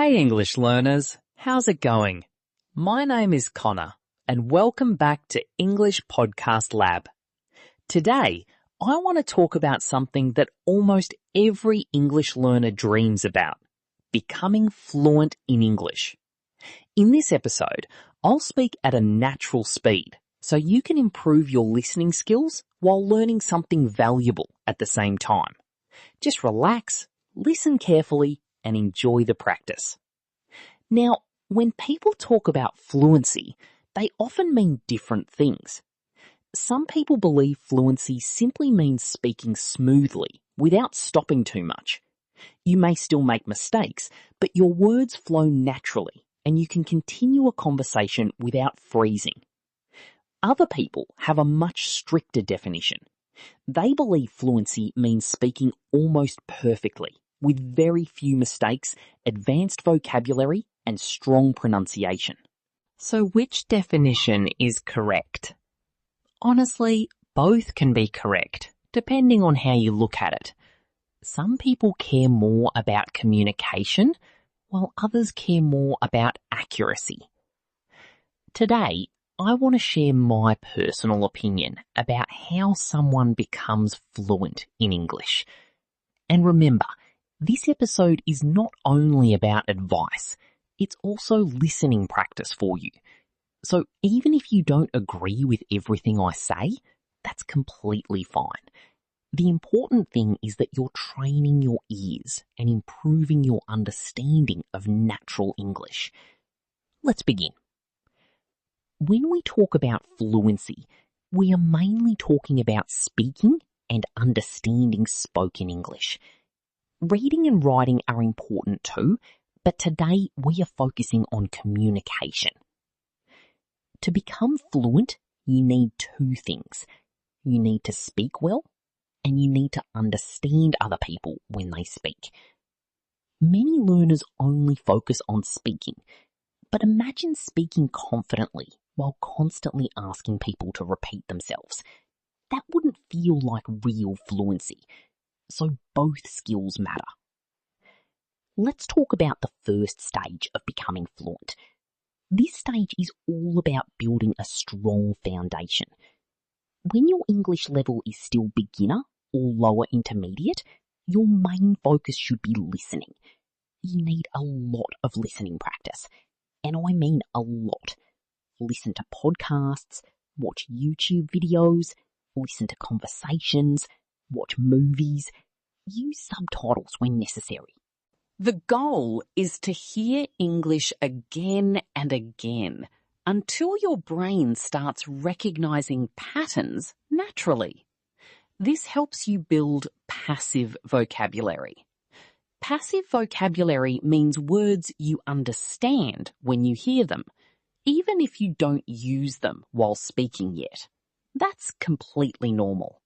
Hey English learners, how's it going? My name is Connor and welcome back to English Podcast Lab. Today, I want to talk about something that almost every English learner dreams about, becoming fluent in English. In this episode, I'll speak at a natural speed so you can improve your listening skills while learning something valuable at the same time. Just relax, listen carefully, and enjoy the practice. Now, when people talk about fluency, they often mean different things. Some people believe fluency simply means speaking smoothly without stopping too much. You may still make mistakes, but your words flow naturally and you can continue a conversation without freezing. Other people have a much stricter definition. They believe fluency means speaking almost perfectly, with very few mistakes, advanced vocabulary, and strong pronunciation. So which definition is correct? Honestly, both can be correct, depending on how you look at it. Some people care more about communication, while others care more about accuracy. Today, I want to share my personal opinion about how someone becomes fluent in English. And remember, this episode is not only about advice, it's also listening practice for you. So even if you don't agree with everything I say, that's completely fine. The important thing is that you're training your ears and improving your understanding of natural English. Let's begin. When we talk about fluency, we are mainly talking about speaking and understanding spoken English. Reading and writing are important too, but today we are focusing on communication. To become fluent, you need two things. You need to speak well, and you need to understand other people when they speak. Many learners only focus on speaking, but imagine speaking confidently while constantly asking people to repeat themselves. That wouldn't feel like real fluency. So both skills matter. Let's talk about the first stage of becoming fluent. This stage is all about building a strong foundation. When your English level is still beginner or lower intermediate, your main focus should be listening. You need a lot of listening practice. And I mean a lot. Listen to podcasts, watch YouTube videos, listen to conversations, watch movies, use subtitles when necessary. The goal is to hear English again and again until your brain starts recognizing patterns naturally. This helps you build passive vocabulary. Passive vocabulary means words you understand when you hear them, even if you don't use them while speaking yet. That's completely normal.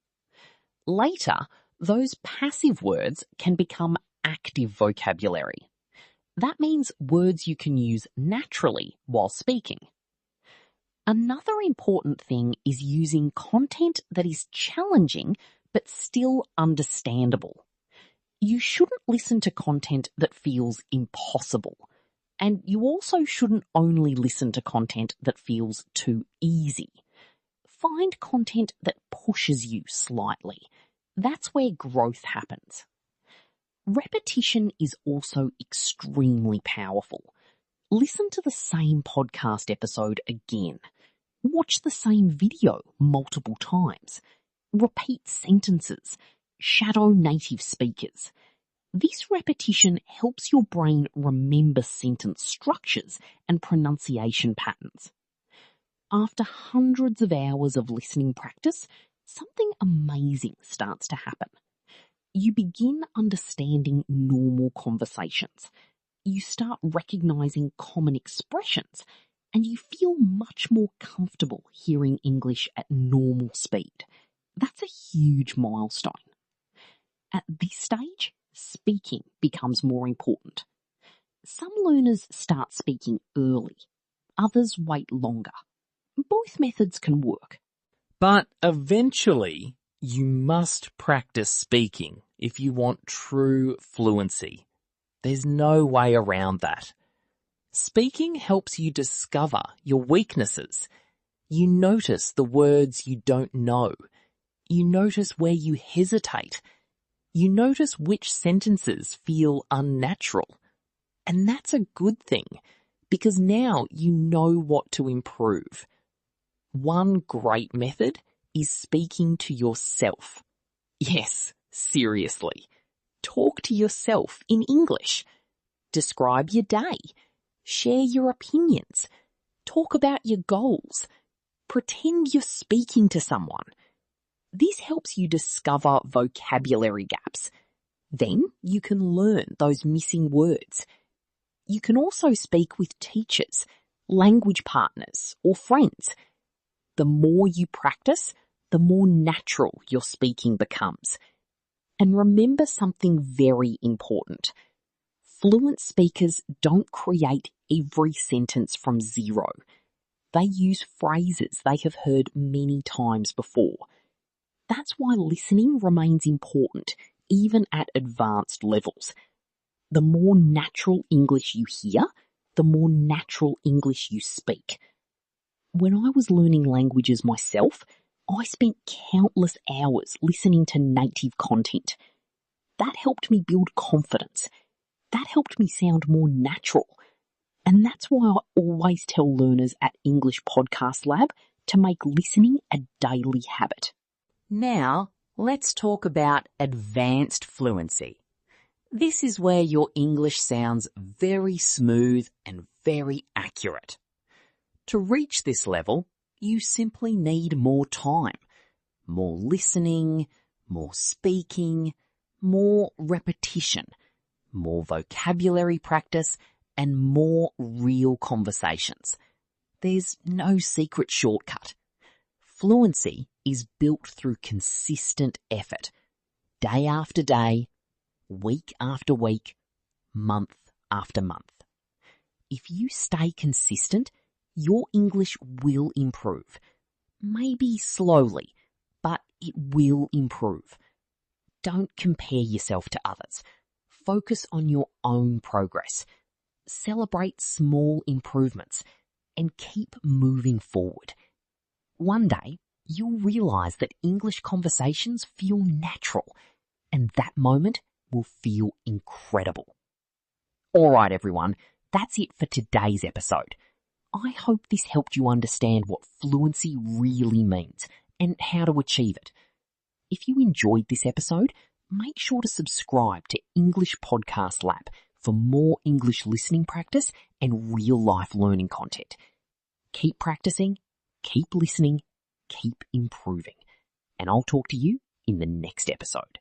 Later, those passive words can become active vocabulary. That means words you can use naturally while speaking. Another important thing is using content that is challenging but still understandable. You shouldn't listen to content that feels impossible. And you also shouldn't only listen to content that feels too easy. Find content that pushes you slightly. That's where growth happens. Repetition is also extremely powerful. Listen to the same podcast episode again. Watch the same video multiple times. Repeat sentences. Shadow native speakers. This repetition helps your brain remember sentence structures and pronunciation patterns. After hundreds of hours of listening practice, something amazing starts to happen. You begin understanding normal conversations. You start recognizing common expressions, and you feel much more comfortable hearing English at normal speed. That's a huge milestone. At this stage, speaking becomes more important. Some learners start speaking early. Others wait longer. Both methods can work. But eventually, you must practice speaking if you want true fluency. There's no way around that. Speaking helps you discover your weaknesses. You notice the words you don't know. You notice where you hesitate. You notice which sentences feel unnatural. And that's a good thing, because now you know what to improve. One great method is speaking to yourself. Yes, seriously. Talk to yourself in English. Describe your day. Share your opinions. Talk about your goals. Pretend you're speaking to someone. This helps you discover vocabulary gaps. Then you can learn those missing words. You can also speak with teachers, language partners, or friends. The more you practice, the more natural your speaking becomes. And remember something very important. Fluent speakers don't create every sentence from zero. They use phrases they have heard many times before. That's why listening remains important, even at advanced levels. The more natural English you hear, the more natural English you speak. When I was learning languages myself, I spent countless hours listening to native content. That helped me build confidence. That helped me sound more natural. And that's why I always tell learners at English Podcast Lab to make listening a daily habit. Now, let's talk about advanced fluency. This is where your English sounds very smooth and very accurate. To reach this level, you simply need more time, more listening, more speaking, more repetition, more vocabulary practice, and more real conversations. There's no secret shortcut. Fluency is built through consistent effort, day after day, week after week, month after month. If you stay consistent, your English will improve. Maybe slowly, but it will improve. Don't compare yourself to others. Focus on your own progress. Celebrate small improvements and keep moving forward. One day, you'll realize that English conversations feel natural, and that moment will feel incredible. All right, everyone, that's it for today's episode. I hope this helped you understand what fluency really means and how to achieve it. If you enjoyed this episode, make sure to subscribe to English Podcast Lab for more English listening practice and real-life learning content. Keep practicing, keep listening, keep improving, and I'll talk to you in the next episode.